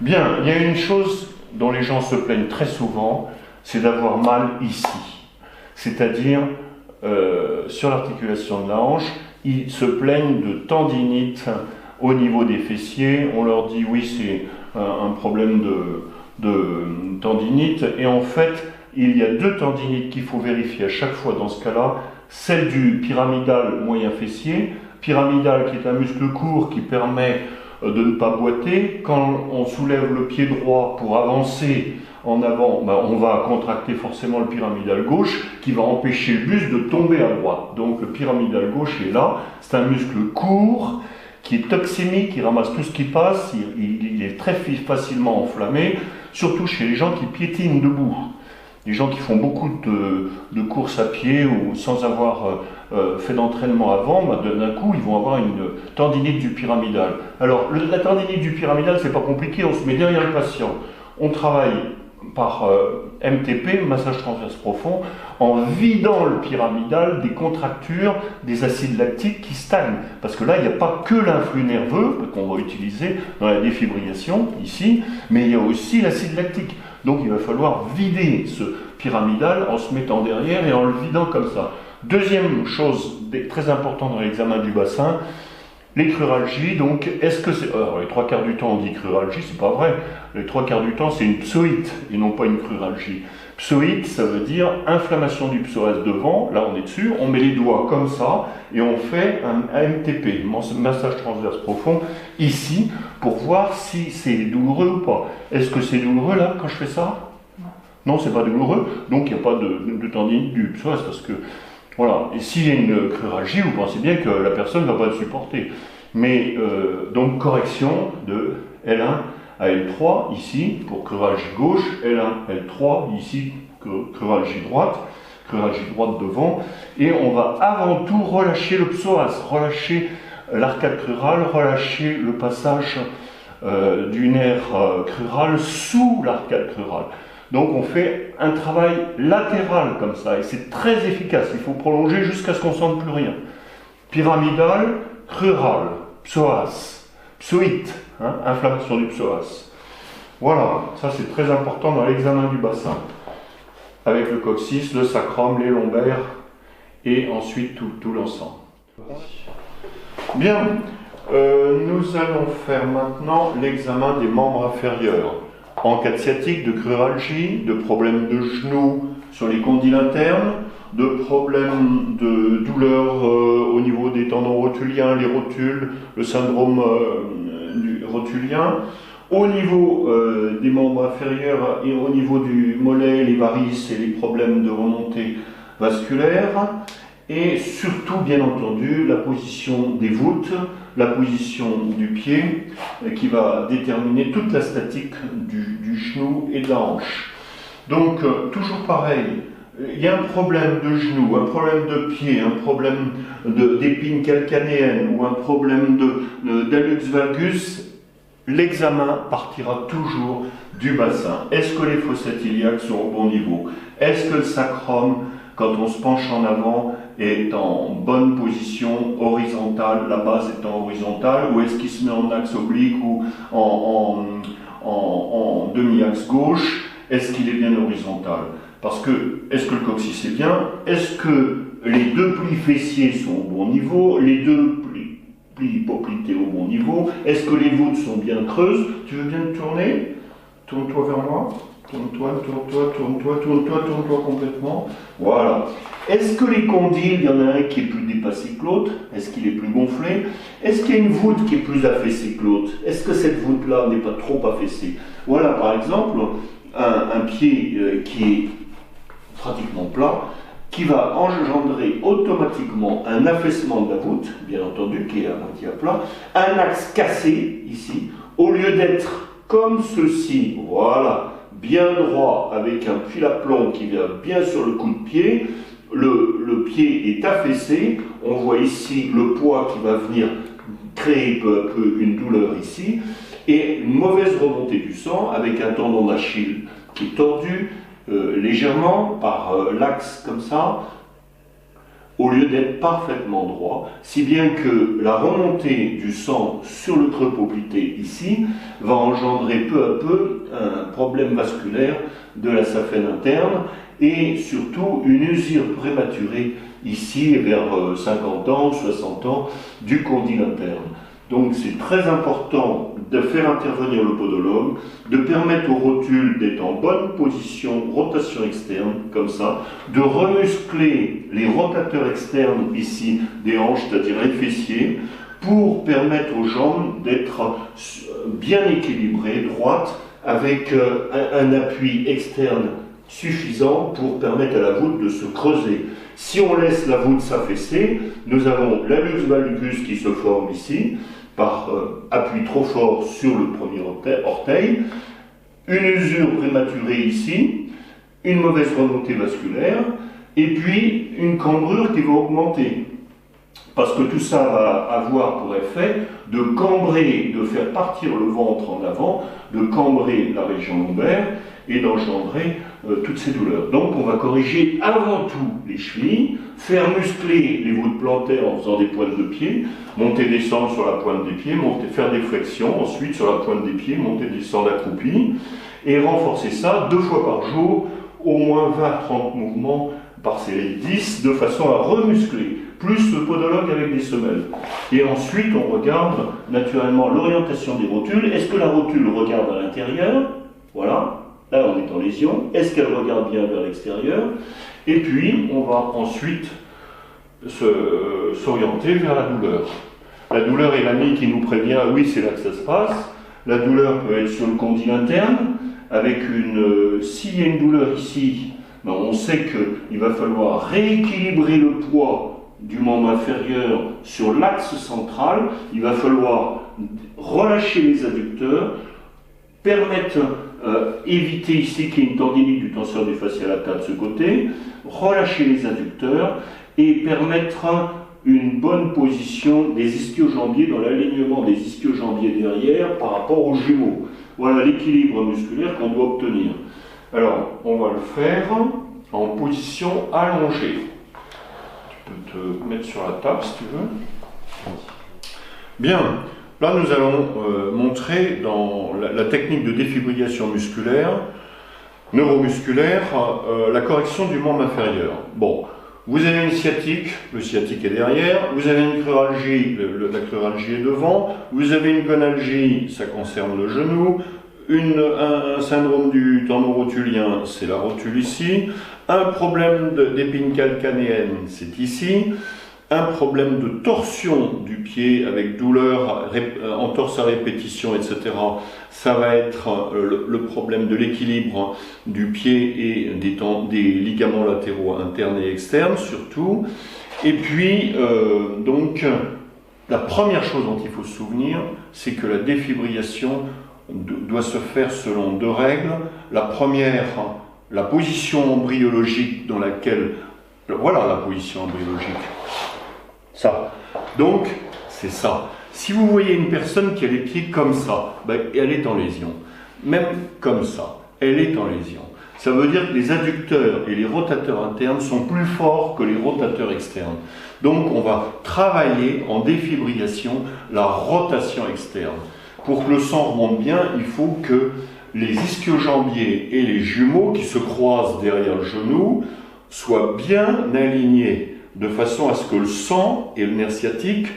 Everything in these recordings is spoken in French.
Bien, il y a une chose dont les gens se plaignent très souvent, c'est d'avoir mal ici. C'est-à-dire, sur l'articulation de la hanche, ils se plaignent de tendinite au niveau des fessiers. On leur dit oui, c'est un problème de tendinite. Et en fait, il y a deux tendinites qu'il faut vérifier à chaque fois dans ce cas-là. Celle du pyramidal moyen fessier. Pyramidal qui est un muscle court qui permet de ne pas boiter. Quand on soulève le pied droit pour avancer en avant, on va contracter forcément le pyramidal gauche qui va empêcher le buste de tomber à droite. Donc le pyramidal gauche est là, c'est un muscle court qui est toxémique, qui ramasse tout ce qui passe, il est très facilement enflammé, surtout chez les gens qui piétinent debout. Les gens qui font beaucoup de courses à pied ou sans avoir fait d'entraînement avant, d'un coup, ils vont avoir une tendinite du pyramidal. Alors, la tendinite du pyramidal, c'est pas compliqué, on se met derrière le patient. On travaille par MTP, massage transverse profond, en vidant le pyramidal des contractures, des acides lactiques qui stagnent. Parce que là, il n'y a pas que l'influx nerveux qu'on va utiliser dans la défibrillation, ici, mais il y a aussi l'acide lactique. Donc il va falloir vider ce pyramidal en se mettant derrière et en le vidant comme ça. Deuxième chose très importante dans l'examen du bassin, les cruralgies. Donc, est-ce que c'est... Alors, les trois quarts du temps, on dit cruralgie, c'est pas vrai. Les trois quarts du temps, c'est une psoïte et non pas une cruralgie. Psoïte, ça veut dire inflammation du psoas devant. Là, on est dessus. On met les doigts comme ça et on fait un AMTP, massage transverse profond, ici, pour voir si c'est douloureux ou pas. Est-ce que c'est douloureux, là, quand je fais ça? Non, c'est pas douloureux. Donc, il n'y a pas de tendinite du psoas parce que... Voilà, et s'il y a une cruralgie, vous pensez bien que la personne ne va pas le supporter. Mais, donc, correction de L1 à L3, ici, pour cruralgie gauche, L1, L3, ici, cruralgie droite devant, et on va avant tout relâcher le psoas, relâcher l'arcade crurale, relâcher le passage du nerf crural sous l'arcade crurale. Donc on fait un travail latéral comme ça, et c'est très efficace. Il faut prolonger jusqu'à ce qu'on ne sente plus rien. Pyramidal, crural, psoas, psoïte, inflammation du psoas. Voilà, ça c'est très important dans l'examen du bassin. Avec le coccyx, le sacrum, les lombaires, et ensuite tout l'ensemble. Bien, nous allons faire maintenant l'examen des membres inférieurs. En cas de sciatique, de cruralgie, de problèmes de genoux sur les condyles internes, de problèmes de douleur au niveau des tendons rotuliens, les rotules, le syndrome du rotulien. Au niveau des membres inférieurs et au niveau du mollet, les varices et les problèmes de remontée vasculaire. Et surtout, bien entendu, la position des voûtes, la position du pied, qui va déterminer toute la statique du genou et de la hanche. Donc, toujours pareil, il y a un problème de genou, un problème de pied, un problème d'épine calcanéenne ou un problème d'hallux valgus, l'examen partira toujours du bassin. Est-ce que les fossettes iliaques sont au bon niveau? Est-ce que le sacrum, quand on se penche en avant, est en bonne position horizontale, la base étant horizontale, ou est-ce qu'il se met en axe oblique ou en demi-axe gauche? Est-ce qu'il est bien horizontal? Parce que, est-ce que le coccyx est bien? Est-ce que les deux plis fessiers sont au bon niveau? Les deux plis poplités au bon niveau? Est-ce que les voûtes sont bien creuses? Tu veux bien te tourner? Tourne-toi vers moi. Tourne-toi, tourne-toi, tourne-toi, tourne-toi complètement. Voilà. Est-ce que les condyles, il y en a un qui est plus dépassé que l'autre? Est-ce qu'il est plus gonflé? Est-ce qu'il y a une voûte qui est plus affaissée que l'autre? Est-ce que cette voûte-là n'est pas trop affaissée? Voilà, par exemple, un pied qui est pratiquement plat, qui va engendrer automatiquement un affaissement de la voûte, bien entendu, qui est à moitié à plat, un axe cassé, ici, au lieu d'être comme ceci, voilà, bien droit, avec un fil à plomb qui vient bien sur le coup de pied, le pied est affaissé, on voit ici le poids qui va venir créer peu à peu une douleur ici, et une mauvaise remontée du sang avec un tendon d'Achille qui est tordu légèrement par l'axe comme ça, au lieu d'être parfaitement droit, si bien que la remontée du sang sur le creux poplité ici va engendrer peu à peu un problème vasculaire de la saphène interne et surtout une usure prématurée ici vers 50 ans, 60 ans du condyle interne. Donc c'est très important de faire intervenir le podologue, de permettre au rotule d'être en bonne position, rotation externe, comme ça, de remuscler les rotateurs externes ici des hanches, c'est-à-dire les fessiers, pour permettre aux jambes d'être bien équilibrées, droites, avec un appui externe suffisant pour permettre à la voûte de se creuser. Si on laisse la voûte s'affaisser, nous avons l'hallux valgus qui se forme ici, par appui trop fort sur le premier orteil, une usure prématurée ici, une mauvaise remontée vasculaire, et puis une cambrure qui va augmenter. Parce que tout ça va avoir pour effet de cambrer, de faire partir le ventre en avant, de cambrer la région lombaire et d'engendrer toutes ces douleurs. Donc on va corriger avant tout les chevilles, faire muscler les voûtes plantaires en faisant des pointes de pied, monter, descendre sur la pointe des pieds, faire des flexions, ensuite sur la pointe des pieds, monter, descendre accroupi, et renforcer ça 2 fois par jour, au moins 20-30 mouvements par série 10, de façon à remuscler, plus le podologue avec des semelles. Et ensuite on regarde naturellement l'orientation des rotules. Est-ce que la rotule regarde à l'intérieur? Voilà. Là, on est en lésion. Est-ce qu'elle regarde bien vers l'extérieur? Et puis, on va ensuite s'orienter vers la douleur. La douleur est l'ami qui nous prévient, oui, c'est là que ça se passe. La douleur peut être sur le condyle interne, avec s'il y a une douleur ici, ben on sait qu'il va falloir rééquilibrer le poids du membre inférieur sur l'axe central. Il va falloir relâcher les adducteurs, permettre éviter ici qu'il y ait une tendinite du tenseur des fasciales lataires de ce côté, relâcher les adducteurs et permettre une bonne position des ischio-jambiers dans l'alignement des ischio-jambiers derrière par rapport aux jumeaux. Voilà l'équilibre musculaire qu'on doit obtenir. Alors, on va le faire en position allongée. Tu peux te mettre sur la table si tu veux. Bien. Là, nous allons montrer dans la technique de défibrillation musculaire, neuromusculaire, la correction du membre inférieur. Bon, vous avez une sciatique, le sciatique est derrière, vous avez une cruralgie, la cruralgie est devant, vous avez une gonalgie, ça concerne le genou, un syndrome du tendon rotulien, c'est la rotule ici, un problème d'épine calcanéenne, c'est ici, un problème de torsion du pied avec douleur, entorse à répétition, etc. Ça va être le problème de l'équilibre du pied et des ligaments latéraux internes et externes surtout. Et puis, donc, la première chose dont il faut se souvenir, c'est que la défibrillation doit se faire selon 2 règles. La première, la position embryologique dans laquelle... Voilà la position embryologique. Ça. Donc, c'est ça. Si vous voyez une personne qui a les pieds comme ça, ben, elle est en lésion. Même comme ça, elle est en lésion. Ça veut dire que les adducteurs et les rotateurs internes sont plus forts que les rotateurs externes. Donc, on va travailler en défibrillation la rotation externe. Pour que le sang remonte bien, il faut que les ischio-jambiers et les jumeaux qui se croisent derrière le genou soient bien alignés, de façon à ce que le sang et le nerf sciatique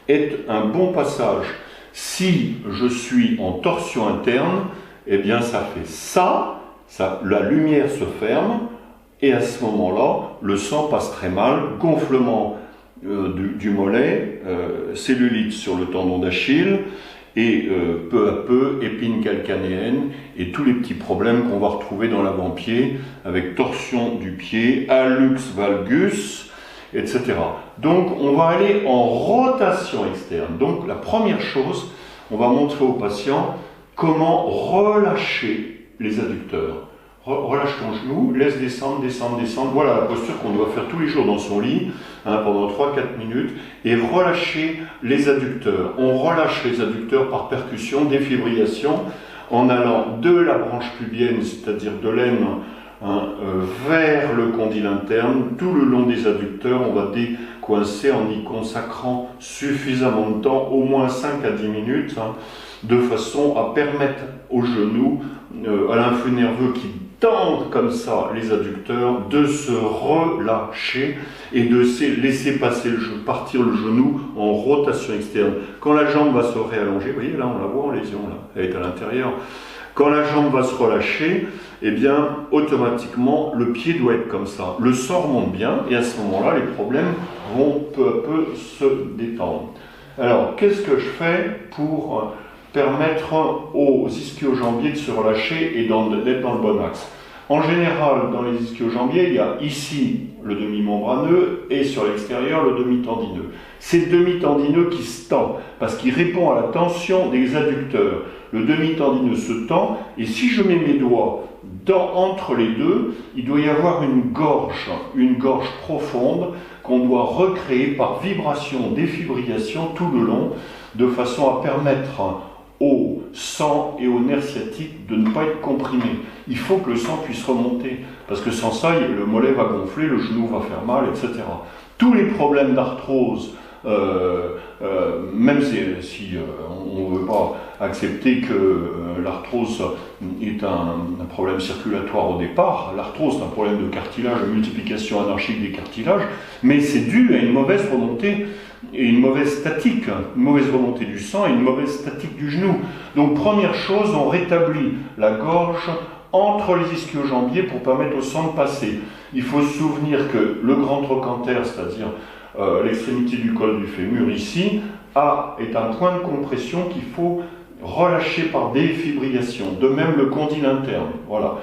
aient un bon passage. Si je suis en torsion interne, eh bien ça fait ça, la lumière se ferme, et à ce moment-là, le sang passe très mal, gonflement du mollet, cellulite sur le tendon d'Achille, et peu à peu, épine calcanéenne, et tous les petits problèmes qu'on va retrouver dans l'avant-pied, avec torsion du pied, hallux valgus, etc. Donc, on va aller en rotation externe. Donc, la première chose, on va montrer au patient comment relâcher les adducteurs. Relâche ton genou, laisse descendre, descendre, descendre. Voilà la posture qu'on doit faire tous les jours dans son lit, pendant 3-4 minutes, et relâcher les adducteurs. On relâche les adducteurs par percussion, défibrillation, en allant de la branche pubienne, c'est-à-dire de l'aine vers le condyle interne, tout le long des adducteurs. On va décoincer en y consacrant suffisamment de temps, au moins 5 à 10 minutes, de façon à permettre au genou, à l'influx nerveux qui tend comme ça les adducteurs, de se relâcher et de laisser partir le genou en rotation externe. Quand la jambe va se réallonger, vous voyez là on la voit en lésion, là, elle est à l'intérieur. Quand la jambe va se relâcher, eh bien automatiquement le pied doit être comme ça. Le sang remonte bien et à ce moment-là les problèmes vont peu à peu se détendre. Alors qu'est-ce que je fais pour permettre aux ischio-jambiers de se relâcher et d'être dans le bon axe? En général, dans les ischio-jambiers, il y a ici le demi-membraneux et sur l'extérieur le demi-tendineux. C'est le demi-tendineux qui se tend parce qu'il répond à la tension des adducteurs. Le demi-tendineux se tend et si je mets mes doigts entre les deux, il doit y avoir une gorge profonde qu'on doit recréer par vibration, défibrillation tout le long, de façon à permettre au sang et au nerf sciatique de ne pas être comprimé. Il faut que le sang puisse remonter, parce que sans ça, le mollet va gonfler, le genou va faire mal, etc. Tous les problèmes d'arthrose, même si on ne veut pas accepter que l'arthrose est un problème circulatoire au départ, l'arthrose est un problème de cartilage, de multiplication anarchique des cartilages, mais c'est dû à une mauvaise remontée et une mauvaise statique, une mauvaise remontée du sang et une mauvaise statique du genou. Donc première chose, on rétablit la gorge entre les ischio-jambiers pour permettre au sang de passer. Il faut se souvenir que le grand trochanter, c'est-à-dire l'extrémité du col du fémur ici, est un point de compression qu'il faut relâcher par défibrillation. De même le condyle interne. Voilà.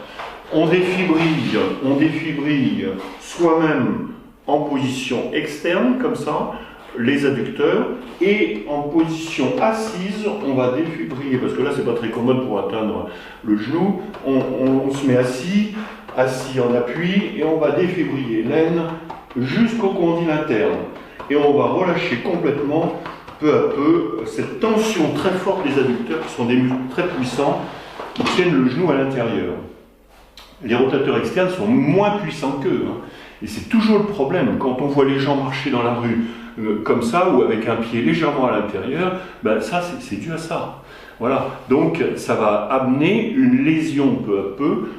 On défibrille soi-même en position externe, comme ça, les adducteurs, et en position assise, on va défibriller, parce que là c'est pas très commode pour atteindre le genou, on se met assis en appui, et on va défibriller l'aine jusqu'au condyle interne. Et on va relâcher complètement, peu à peu, cette tension très forte des adducteurs, qui sont des muscles très puissants, qui tiennent le genou à l'intérieur. Les rotateurs externes sont moins puissants qu'eux, et c'est toujours le problème, quand on voit les gens marcher dans la rue, comme ça, ou avec un pied légèrement à l'intérieur, ben ça c'est dû à ça. Voilà, donc ça va amener une lésion peu à peu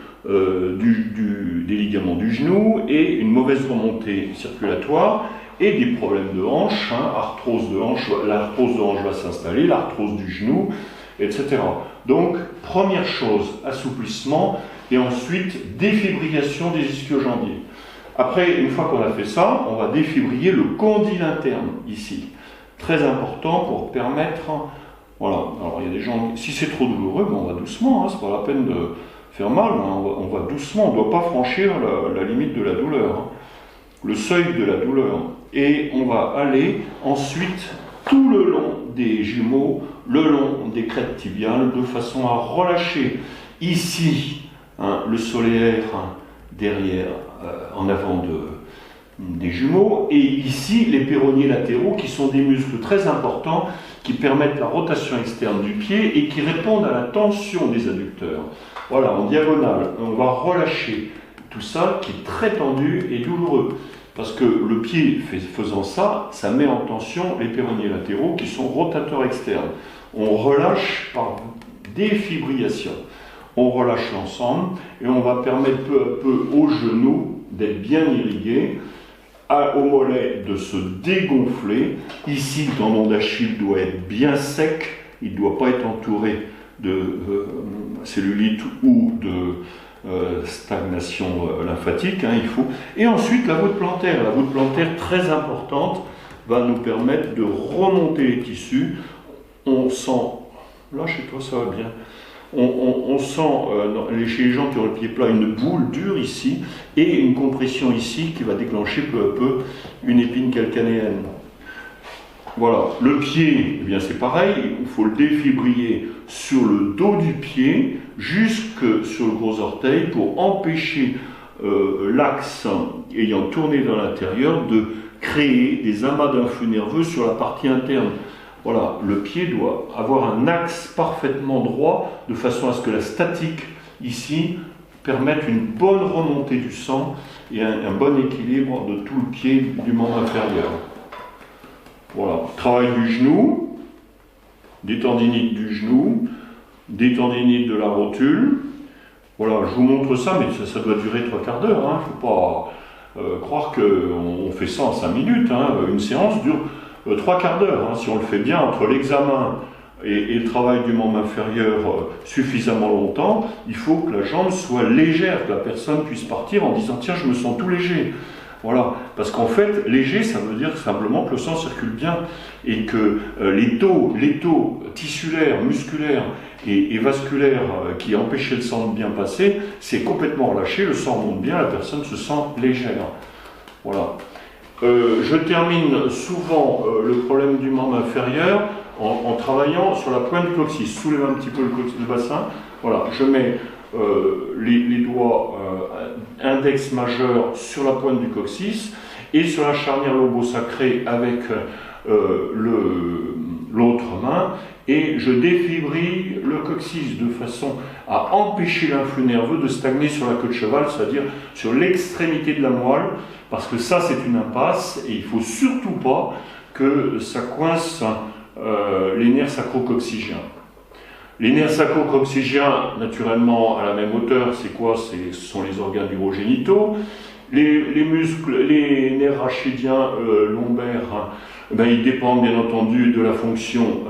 des ligaments du genou et une mauvaise remontée circulatoire et des problèmes de hanche, arthrose de hanche, l'arthrose de hanche va s'installer, l'arthrose du genou, etc. Donc, première chose, assouplissement et ensuite défibrillation des ischio-jambiers. Après, une fois qu'on a fait ça, on va défibriller le condyle interne, ici. Très important pour permettre... Voilà, alors il y a des gens... Si c'est trop douloureux, ben on va doucement, c'est pas la peine de faire mal, on va doucement, on ne doit pas franchir la limite de la douleur, le seuil de la douleur. Et on va aller ensuite tout le long des jumeaux, le long des crêtes tibiales, de façon à relâcher ici le solaire derrière, en avant des jumeaux, et ici les péronniers latéraux qui sont des muscles très importants qui permettent la rotation externe du pied et qui répondent à la tension des adducteurs. Voilà, en diagonale, on va relâcher tout ça qui est très tendu et douloureux. Parce que le pied faisant ça, ça met en tension les péronniers latéraux qui sont rotateurs externes. On relâche par défibrillation. On relâche l'ensemble et on va permettre peu à peu au genou d'être bien irrigué, au mollet de se dégonfler. Ici, le tendon d'Achille doit être bien sec, il ne doit pas être entouré de cellulite ou de stagnation lymphatique, il faut. Et ensuite, la voûte plantaire. La voûte plantaire, très importante, va nous permettre de remonter les tissus. On sent, là chez toi ça va bien, on sent chez les gens qui ont le pied plat une boule dure ici et une compression ici qui va déclencher peu à peu une épine calcanéenne. Voilà, le pied, eh bien c'est pareil, il faut le défibriller sur le dos du pied jusque sur le gros orteil pour empêcher l'axe ayant tourné dans l'intérieur de créer des amas d'influx nerveux sur la partie interne. Voilà, le pied doit avoir un axe parfaitement droit de façon à ce que la statique ici permettent une bonne remontée du sang et un bon équilibre de tout le pied du membre inférieur. Voilà, travail du genou, des tendinites du genou, des tendinites de la rotule. Voilà, je vous montre ça, mais ça doit durer 3/4 d'heure. Il ne faut pas croire qu'on fait ça en 5 minutes. Une séance dure 3/4 d'heure. Si on le fait bien entre l'examen et le travail du membre inférieur suffisamment longtemps, il faut que la jambe soit légère, que la personne puisse partir en disant « Tiens, je me sens tout léger ». Voilà, parce qu'en fait, léger, ça veut dire simplement que le sang circule bien et que les taux tissulaires, musculaires et vasculaires qui empêchaient le sang de bien passer, c'est complètement relâché, le sang remonte bien, la personne se sent légère. Voilà. Je termine souvent le problème du membre inférieur en travaillant sur la pointe du coccyx. Soulève un petit peu le bassin. Voilà, je mets les doigts index majeur sur la pointe du coccyx et sur la charnière lobo-sacrée avec l'autre main, et je défibrille le coccyx de façon à empêcher l'influx nerveux de stagner sur la queue de cheval, c'est-à-dire sur l'extrémité de la moelle, parce que ça c'est une impasse et il ne faut surtout pas que ça coince les nerfs sacro-coccygiens. Les nerfs sacro-coccygiens, naturellement, à la même hauteur, c'est quoi? Ce sont les organes urogénitaux. Les muscles, les nerfs rachidiens lombaires, ils dépendent bien entendu de la fonction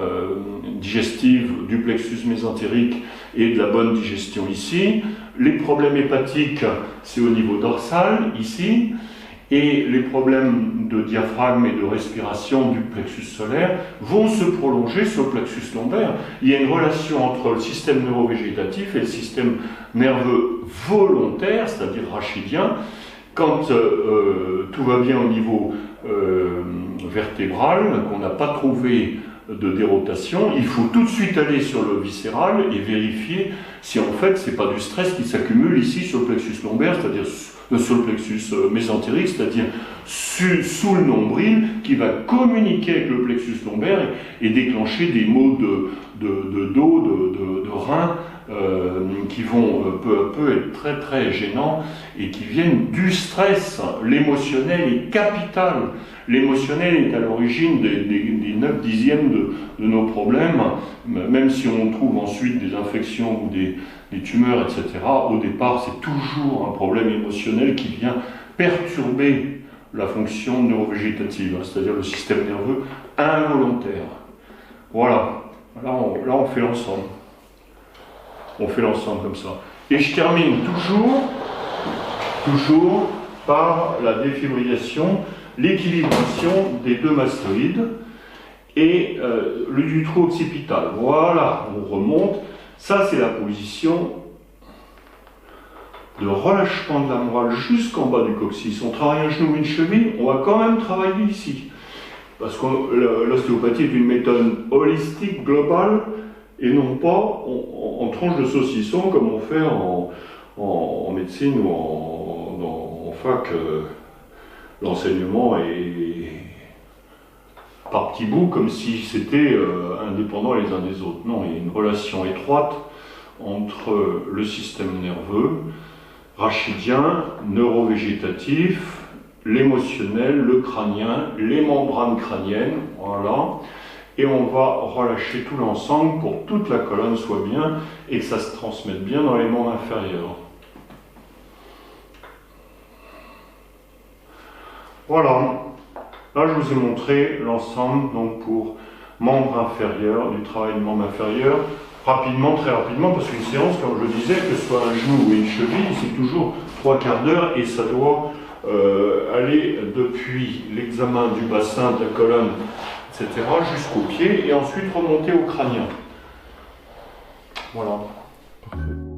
digestive du plexus mésentérique et de la bonne digestion ici. Les problèmes hépatiques, c'est au niveau dorsal, ici. Et les problèmes de diaphragme et de respiration du plexus solaire vont se prolonger sur le plexus lombaire. Il y a une relation entre le système neurovégétatif et le système nerveux volontaire, c'est-à-dire rachidien. Quand tout va bien au niveau vertébral, qu'on n'a pas trouvé de dérotation, il faut tout de suite aller sur le viscéral et vérifier si en fait c'est pas du stress qui s'accumule ici sur le plexus lombaire, c'est-à-dire sur le plexus mésentérique, c'est-à-dire sous le nombril, qui va communiquer avec le plexus lombaire et déclencher des maux de dos, de reins, qui vont peu à peu être très très gênants et qui viennent du stress. L'émotionnel est capital. L'émotionnel est à l'origine des 9/10 de nos problèmes, même si on trouve ensuite des infections ou des tumeurs, etc. Au départ, c'est toujours un problème émotionnel qui vient perturber la fonction neurovégétative, c'est-à-dire le système nerveux involontaire. Voilà, là on fait l'ensemble. On fait l'ensemble comme ça. Et je termine toujours par la défibrillation, l'équilibration des deux mastoïdes et du trou occipital. Voilà, on remonte. Ça, c'est la position de relâchement de la moelle jusqu'en bas du coccyx. On travaille un genou, une cheville, on va quand même travailler ici. Parce que l'ostéopathie est une méthode holistique, globale, et non pas en tranche de saucisson comme on fait en médecine ou en fac. L'enseignement est par petits bouts, comme si c'était indépendant les uns des autres. Non, il y a une relation étroite entre le système nerveux, rachidien, neurovégétatif, l'émotionnel, le crânien, les membranes crâniennes, voilà. Et on va relâcher tout l'ensemble pour que toute la colonne soit bien et que ça se transmette bien dans les membres inférieurs. Voilà, là je vous ai montré l'ensemble donc pour membre inférieur, du travail de membre inférieur, rapidement, très rapidement, parce qu'une séance, comme je le disais, que ce soit un genou ou une cheville, c'est toujours 3/4 d'heure et ça doit aller depuis l'examen du bassin, de la colonne, etc., jusqu'au pied et ensuite remonter au crânien. Voilà. Parfait.